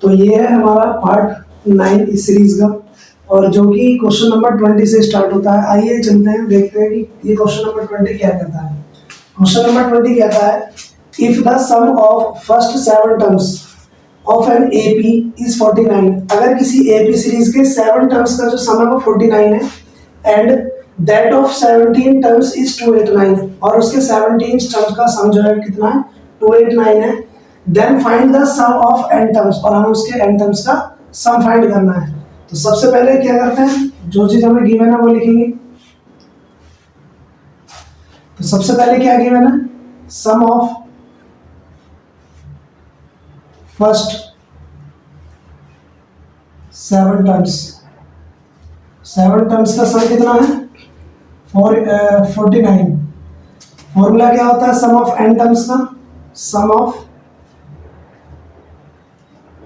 तो ये है हमारा पार्ट 9 इस सीरीज का, और जो कि क्वेश्चन नंबर 20 से स्टार्ट होता है। आइए चलते हैं, देखते हैं कि ये क्वेश्चन नंबर 20 क्या कहता है। क्वेश्चन नंबर 20 कहता है if the sum of first 7 terms of an AP is 49। अगर किसी एपी सीरीज के 7 टर्म्स का जो सम है वो 49 है, and that of 17 terms is 289, और उसके 17 टर्म्स का सम जो है कितना है, 289 है। Then find the sum of n terms, और हमें उसके n टर्म्स का सम फाइंड करना है। तो सबसे पहले क्या करते हैं, जो चीज हमें गिवन है वो लिखेंगे। तो सबसे पहले क्या गिवन है, सम ऑफ फर्स्ट 7 टर्म्स। 7 टर्म्स का सम कितना है, 49। फॉर्मूला क्या होता है सम ऑफ n टर्म्स का, सम ऑफ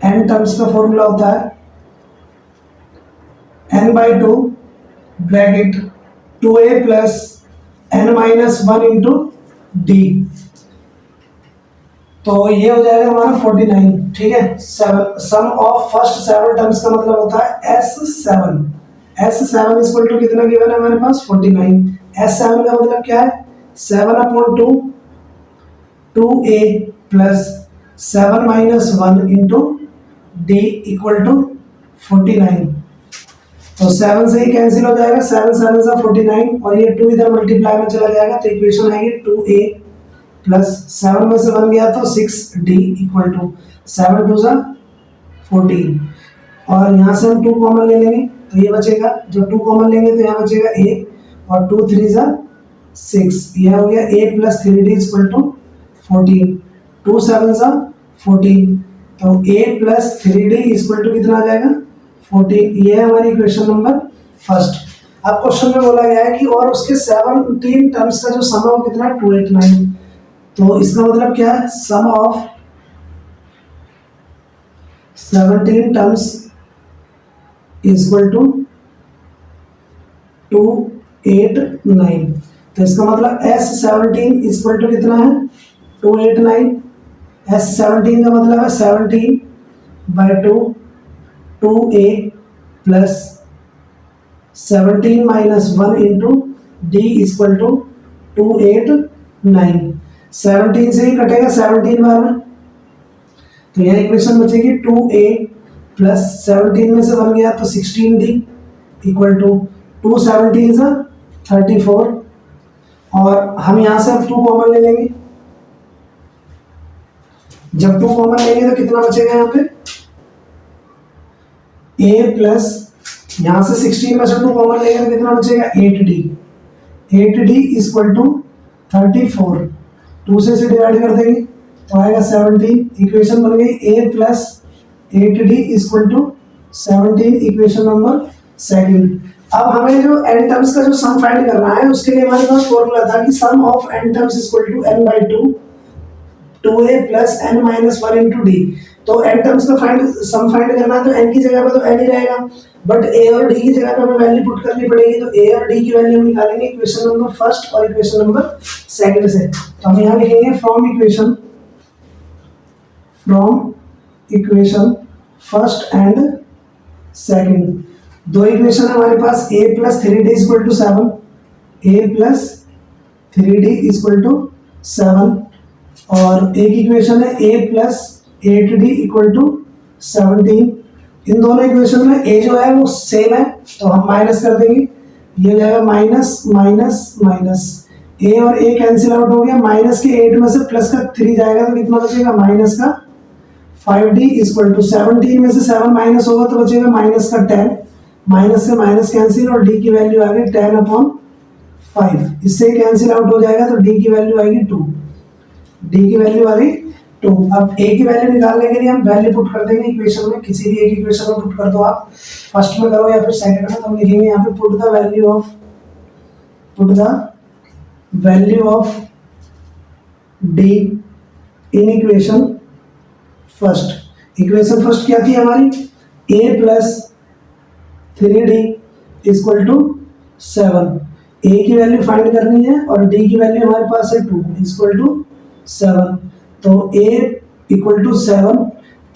n टर्म्स का फॉर्मूला होता है n/2 bracket 2a plus n minus 1 into D. तो ये हो जाएगा हमारा 49, ठीक है। सम ऑफ फर्स्ट 7 टर्म्स का मतलब होता है S7। S7 इक्वल टू कितना गिवन है हमारे पास, 49। S7 का मतलब क्या है, 7/2 2a plus 7 minus 1 into D equal to 49। तो 7 से ही कैंसिल हो जाएगा, 7 7 से 49, और ये 2 इधर मल्टीप्लाई में चला जाएगा, तो इक्वेशन आएगी 2a प्लस 7 में से 1 गया तो 6d इक्वल टू 7 2 से 14। और यहाँ से हम 2 कॉमन ले लेंगे तो ये बचेगा, जब 2 कॉमन लेंगे तो यहाँ बचेगा a, और 2 3 से 6, यह हो गया a plus 3d equal to 14। 2 7 से 14, तो a plus 3d equal to कितना आ जाएगा, 14। ये है हमारी क्वेश्चन नंबर फर्स्ट। अब क्वेश्चन में बोला गया है कि और उसके 17 टर्म्स का जो सम है वो कितना है, 289। तो इसका मतलब क्या है, सम ऑफ 17 टर्म्स इक्वल टू 289। तो इसका मतलब S17 इक्वल टू कितना है, 289। S17 का मतलब है 17/2 2a plus 17 minus 1 into D equal to 289। 17 से ही कटेगा 17 बार में, तो यह इक्वेशन बचेगी 2a प्लस 17 में से 1 गया तो 16d इक्वल टू 2 17 से 34, और हम यहाँ से अब 2 कॉमन ले लेंगे। जब 2 कॉमन लेंगे तो कितना बचेगा यहाँ पे, a प्लस यहाँ से 16 में से 2 कॉमन लेंगे तो कितना बचेगा, 8d। 8d इक्वल टू 34, 2 से डिवाइड कर देंगे तो आएगा 17। इक्वेशन बन गई a plus 8d equal to 17, equation number second. अब हमें जो n टर्म्स का जो सम फाइंड करना है उसके लिए हमारे पास फॉर्मूला था कि sum of n terms equal to n/2 2a plus n minus 1 into D. तो n टर्म्स का सम फाइंड करना है तो n की जगह पे तो n ही रहेगा, बट a और d की जगह पे हमें वैल्यू पुट करनी पड़ेगी। तो a और d की वैल्यू हम निकालेंगे इक्वेशन नंबर फर्स्ट और इक्वेशन नंबर सेकंड से। तो हम यहाँ लिखेंगे from equation first and second. दो इक्वेशन है हमारे पास, a plus 3d equal to 7, a plus 3d equal to 7, और एक इक्वेशन है a plus 8d equal to 17। इन दोनों इक्वेशन में a जो है वो सेम है तो हम माइनस कर देंगे, ये हो जाएगा माइनस माइनस माइनस, a और a कैंसिल आउट हो गया, माइनस के 8 में से प्लस का 3 जाएगा तो कितना बचेगा, माइनस का 5d इक्वल टू 17 में से 7 माइनस होगा तो बचेगा माइनस का 10, माइनस से माइनस कैंसिल, और d की वैल्यू आ गई 10/5। इससे कैंसिल आउट हो जाएगा तो d की वैल्यू आएगी 2, d की वैल्यू आ गई 2। अब a की वैल्यू निकालने के लिए हम वैल्यू पुट कर देंगे इक्वेशन में, किसी भी एक इक्वेशन में पुट कर दो आप, फर्स्ट में करो या फिर सेकंड में। तो हम लिखेंगे यहाँ पे put the value of d in equation first. Equation first क्या थी हमारी, a plus 3d equal to 7। a की वैल्यू फाइंड करनी है और d की वैल्यू हमारे पास है 2 इक्वल टू 7। तो a इक्वल टू 7,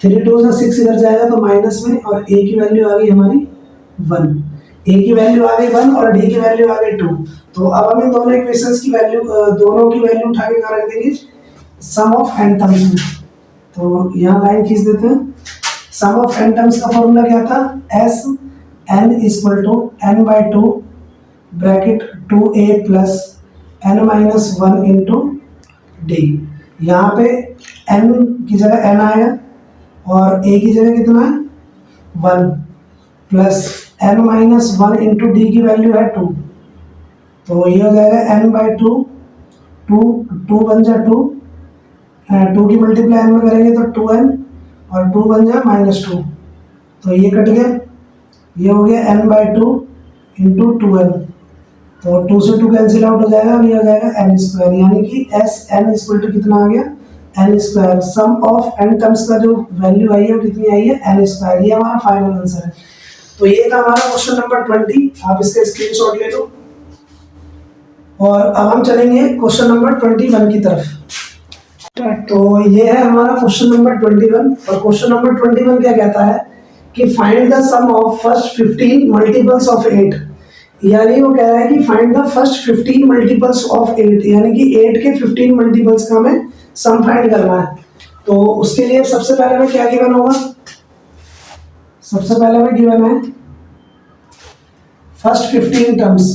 3 2 से 6 इधर जाएगा तो माइनस में, और ए की वैल्यू आ गई हमारी 1, ए की वैल्यू आ गई 1 और डी की वैल्यू आ गई 2। तो अब हम इन दोनों इक्वेशंस की वैल्यू, दोनों की वैल्यू उठा के कहाँ रख देंगे, सम ऑफ एन टर्म्स में। तो यहाँ लाइन खींच देते हैं। सम ऑफ एन टर्म्स का फॉर्मूला क्या था, s n equal to n by two bracket 2a plus n minus 1 into d. यहाँ पे n की जगह n आएगा और a की जगह कितना है 1 plus n minus 1 into D की वैल्यू है 2। तो ये हो जाएगा n बाई टू, टू बन जा 2, 2 की मल्टीप्लाई n में करेंगे तो 2n और 2 बन जा -2। तो ये कट गया, ये हो गया n by two into 2n। तो 2 से 2 कैंसिल आउट हो जाएगा और ये हो जाएगा n स्क्वायर, यानी कि एस एन इक्वल टू कितना आ गया n square. Sum of n terms का जो वैल्यू आई है वो कितनी आई है n स्क्वायर। ये हमारा फाइनल आंसर है। तो ये था हमारा क्वेश्चन नंबर 20। आप इसका स्क्रीनशॉट ले लो। और अब हम चलेंगे क्वेश्चन नंबर 21 की तरफ। तो ये है हमारा क्वेश्चन नंबर 21। और क्वेश्चन नंबर 21 क्या कहता है कि find the sum of first 15 multiples of 8। यानी वो कह रहा है कि find the first 15 multiples of 8, यानी कि 8 के 15 मल्टीपल्स का हमें सम फाइंड करना है। तो उसके लिए सबसे पहले में क्या गिवन होगा, सबसे पहले में गिवन है first 15 terms,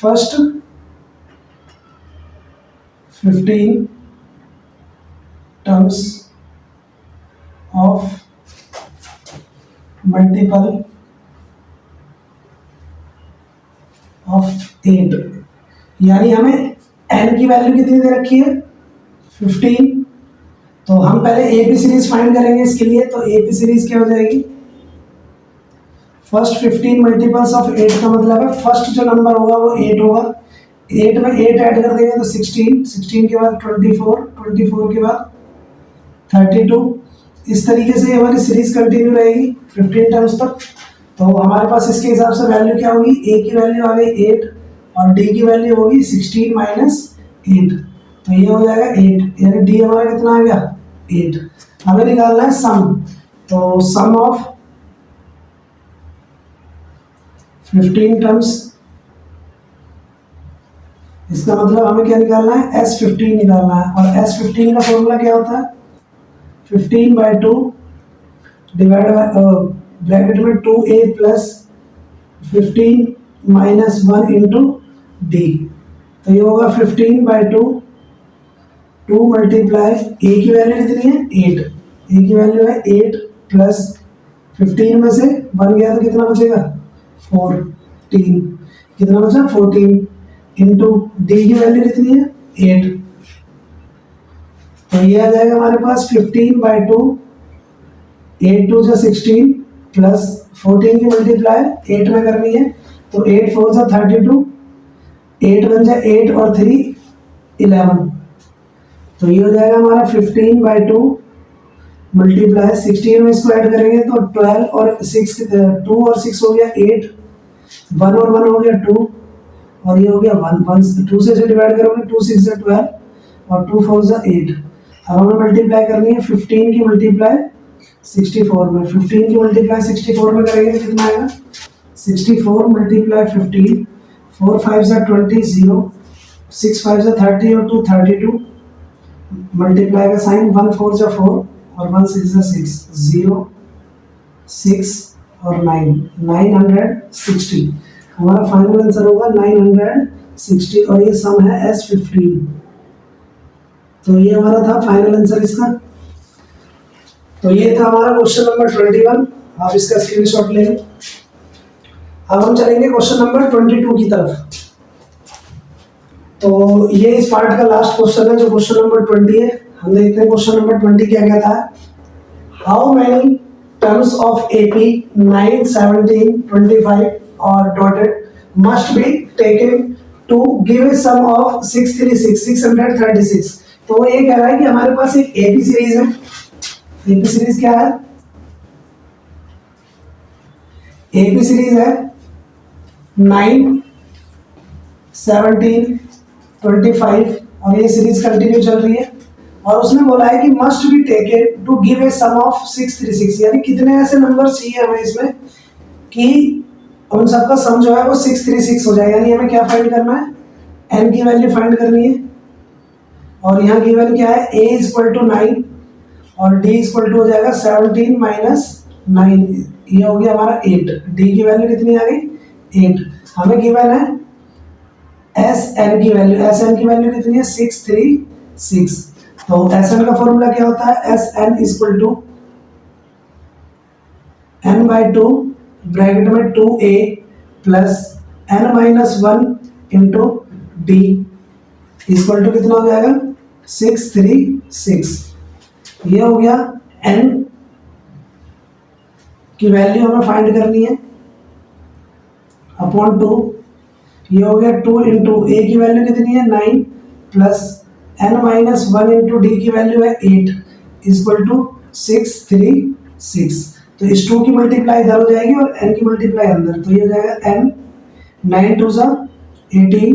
first 15 terms of multiple of 8। यानी हमें n की वैल्यू कितनी दे रखी है 15। तो हम पहले एपी सीरीज फाइंड करेंगे इसके लिए। तो एपी सीरीज क्या हो जाएगी, फर्स्ट 15 मल्टीपल्स ऑफ 8 का मतलब है फर्स्ट जो नंबर होगा वो 8 होगा। 8 में 8 ऐड कर देंगे तो 16, 16 के बाद 24, 24 के बाद 32। इस तरीके से हमारी सीरीज कंटिन्यू रहेगी 15 टर्म्स तक। तो हमारे पास इसके हिसाब से वैल्यू क्या होगी, ए की वैल्यू आ गई 8 और डी की वैल्यू होगी 16 माइनस 8। तो ये हो जाएगा 8, यानी डी हमारा कितना आ गया 8। हमें निकालना है सम। तो सम ऑफ 15 टर्म्स, इसका मतलब हमें क्या निकालना है S15 निकालना है। और S15 का फॉर्मूला क्या होता है 15 बाई 2 डिवाइड बाई ब्रैकेट में 2a plus 15 minus 1 into D. तो ये होगा 15 बाई 2, 2 मल्टीप्लाई ए की वैल्यू कितनी है 8, ए की वैल्यू है 8 प्लस 15 में से 1 गया तो कितना बचेगा 14, कितना बचा 14 इंटू डी की वैल्यू कितनी है 8। तो ये आ जाएगा हमारे पास 15 बाई 2, 8 2 जा 16 प्लस 14 की मल्टीप्लाई 8 में करनी है तो 8 4 जा 32, 8 बन जा 8 और 3 11। तो ये हो जाएगा हमारा 15 बाई 2 मल्टीप्लाई 16 में इसको ऐड करेंगे तो 12 और 6, 2 और 6 हो गया 8, 1 और 1 हो गया 2 और ये हो गया 1, 2 से डिवाइड करोगे 2 6 जा 12 और 2 4 जा 8। अब हमें मल्टीप्लाई करनी है 15 की मल्टीप्लाई 64 में। 15 की मल्टीप्लाई 64 में करेंगे तो कितना आएगा 64 मल्टीप्लाई 15, 4 5 जा 20, 0 6 5 जा 30 और 2 32। मल्टीप्लाई का साइन 1 4 जा 4 और 1 6 जा 6, 0 6 और 9, 960। हमारा फाइनल आंसर होगा 960 और ये सम है S15। तो ये हमारा था फाइनल आंसर इसका। तो ये था हमारा क्वेश्चन नंबर 21। आप इसका स्क्रीनशॉट ले लें। अब हम चलेंगे क्वेश्चन नंबर 22 की तरफ। तो ये इस पार्ट का लास्ट क्वेश्चन है जो क्वेश्चन नंबर 20 है। हम देखते हैं क्वेश्चन नंबर 20 क्या कहता है। How many terms of AP 9 17 25 और dotted must be taken to give a sum of 636 तो ये कह रहा है कि हमारे पास एक एपी सीरीज है। एपी सीरीज क्या है, एपी सीरीज है 9 17 25 और ये सीरीज कंटिन्यू चल रही है और उसने बोला है कि must be taken to give a sum of 636, यानी कितने ऐसे नंबर चाहिए हमें इसमें कि उन सबका सम जो है वो 636 हो जाए। यानी हमें क्या फाइंड करना है, n की वैल्यू फाइंड करनी है। और यहाँ गिवन क्या है, a इक्वल टू 9 और d इक्वल टू हो जाएगा 17 माइनस 9, ये हो गया हमारा 8। d की वैल्यू कितनी आ गई, 8। हमें गिवन है Sn की वैल्यू, Sn की वैल्यू कितनी है, 636। तो Sn का फॉर्मूला क्या होता है, Sn equal to n by 2 bracket में 2a plus n minus 1 into D equal to कितना हो जाएगा, 636। ये हो गया n की वैल्यू हमें फाइंड करनी है अपॉन 2। ये हो गया 2 इंटू ए की वैल्यू कितनी है 9 plus n minus 1 into D की वैल्यू है 8 इक्वल टू 636। तो इस 2 की मल्टीप्लाई इधर हो जाएगी और n की मल्टीप्लाई अंदर, तो ये हो जाएगा n 9 टू जा 18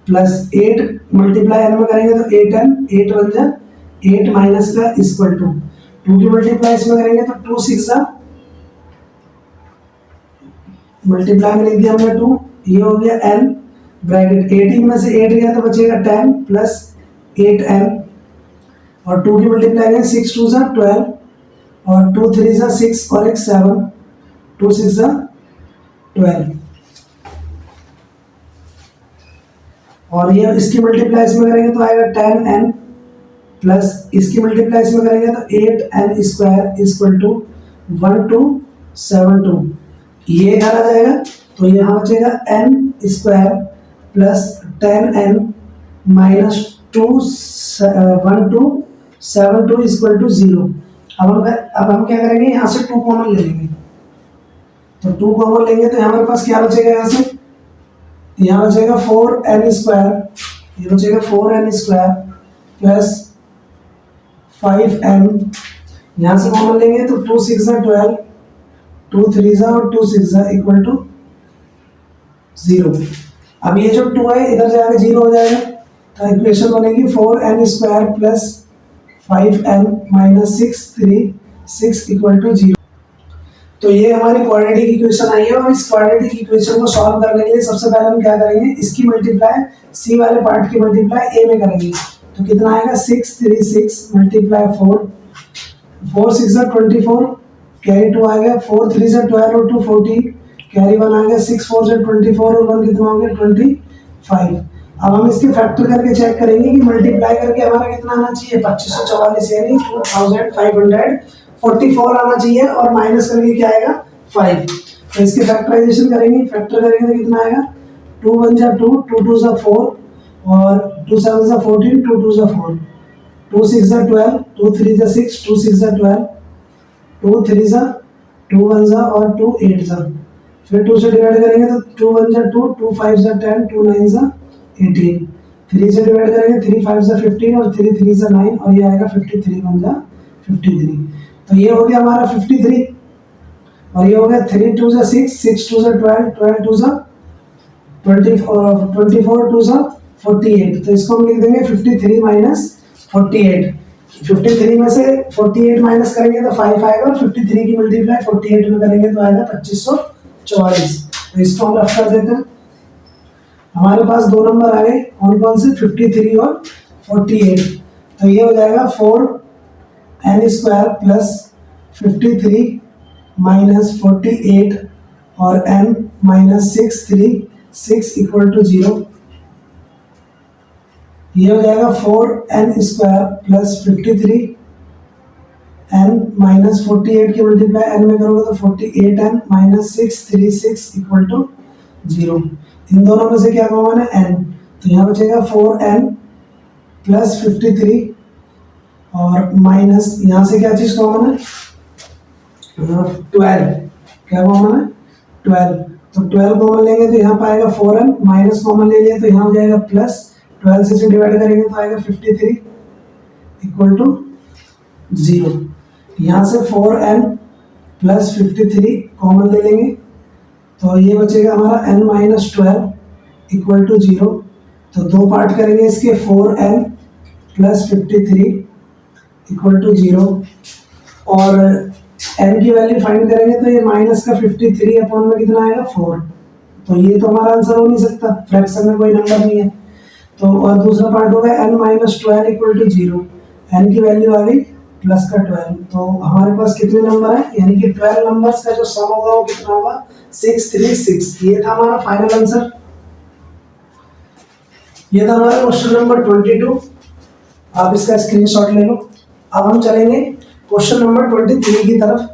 प्लस 8 मल्टीप्लाई n में करेंगे तो 8n 8 बन जा 8 माइनस का इक्वल टू 2 की मल्टीप्लाई इसमें करेंगे तो 2 6 जा मल्टीप्लाई में लिख दिया हमने 2। ये हो गया n ब्रैकेट 18 में से 8 गया तो बचेगा 10 प्लस 8n और 2 की मल्टीप्लाई है 6 2 जा 12 और 2 3 जा 6 और 1 7 2 6 जा 12 और ये इसकी मल्टीप्लाई इसमें करेंगे तो आएगा 10n प्लस इसकी मल्टीप्लाई इसमें करेंगे तो 8n स्क्वायर इक्वल टू 1272। ये इधर आ जाएगा तो यहाँ बचेगा n square plus 10n minus 1272 equal to 0। अब हम क्या करेंगे, यहाँ से 2 कॉमन ले लेंगे, तो 2 कॉमन लेंगे तो हमारे पास क्या बचेगा, यहाँ से यहाँ बचेगा 4n स्क्वायर, ये बचेगा 4n स्क्वायर प्लस 5n, यहाँ से कॉमन लेंगे तो 2 6 जा 12 2 3 जा और 2 6 जा इक्वल टू 0। अब ये जो 2 है इधर जाएगा 0 हो जाएगा, तो इक्वेशन बनेगी 4n square plus 5n minus 636 equal to 0। तो ये हमारी क्वाड्रेटिक इक्वेशन आई है और इस क्वाड्रेटिक इक्वेशन को सॉल्व करने के लिए सबसे पहले हम क्या करेंगे, इसकी मल्टीप्लाई सी वाले पार्ट की मल्टीप्लाई ए में करेंगे। तो कितना आएगा 636 मल्टीप्लाई 4 4 6 जा 24 कैरी 2 आ गया 4 3 जा 12 और 2 14 कैरी 1 आ गया 6 4 जा 24 और 1 कितना हो गया 25। अब हम इसके फैक्टर करके चेक करेंगे कि मल्टीप्लाई करके हमारा कितना आना चाहिए 2544 यानी 2544 आना चाहिए और माइनस करके क्या आएगा 5। तो इसके फैक्टराइजेशन करेंगे, फैक्टर करेंगे तो कितना आएगा 2 1 जा 2 2 2 जा 4 और 2 7 जा 14 2 2 जा 4 2 6 जा 12 2 3 जा 6 2 6 जा 12 2 3 जा 2 1 जा और 2 8 जा, फिर 2 से डिवाइड करेंगे तो 2 1 जा 2 2 5 जा 10 2 9 जा 18 3 से डिवाइड करेंगे 3 5 जा 15 और 3 3 जा 9 और ये आएगा 53 1 जा 53। तो ये हो गया हमारा 53 और ये हो गया 3 2 जा 6 6 2 जा 12 12 2 जा 24 2 जा 48। तो इसको हम लिख देंगे 53 माइनस 48। 53 में से 48 माइनस करेंगे तो 5 आएगा और 53 की मल्टीप्लाई 48 में करेंगे तो आएगा 2544। तो इसको हम रफ कर देते हैं। हमारे पास दो नंबर आ गए, कौन कौन से 53 और 48। तो ये हो जाएगा 4n स्क्वायर प्लस 53 माइनस 48 और n माइनस 636 इक्वल टू 0। ये हो जाएगा 4n square plus 53 n minus 48 की मल्टीप्लाई n में करोगे तो 48n माइनस 636 इक्वल टू 0। इन दोनों में से क्या कॉमन है n, तो यहाँ बचेगा 4n प्लस 53 और माइनस यहाँ से क्या चीज कॉमन है 12, क्या कॉमन है 12। तो 12 कॉमन लेंगे तो यहाँ पाएगा 4n, माइनस कॉमन ले लिए तो यहाँ हो जाएगा प्लस 12 से डिवाइड करेंगे तो आएगा 53 इक्वल टू 0। यहाँ से 4n प्लस 53 कॉमन ले लेंगे तो ये बचेगा हमारा n माइनस 12 इक्वल टू 0। तो दो पार्ट करेंगे इसके 4n प्लस 53 इक्वल टू 0 और n की वैल्यू फाइंड करेंगे तो ये माइनस का 53 अपॉन में कितना आएगा 4। तो ये तो हमारा आंसर हो नहीं सकता, फ्रैक्शन में कोई नंबर नहीं है। तो और दूसरा पार्ट होगा n minus 12 equal to 0, n की वैल्यू आ गई प्लस का 12। तो हमारे पास कितने नंबर है, यानी कि 12 नंबर्स का जो सम होगा वो कितना होगा 636। ये था हमारा फाइनल आंसर। ये था हमारा क्वेश्चन नंबर 22। आप इसका स्क्रीनशॉट ले लो। अब हम चलेंगे क्वेश्चन नंबर 23 की तरफ।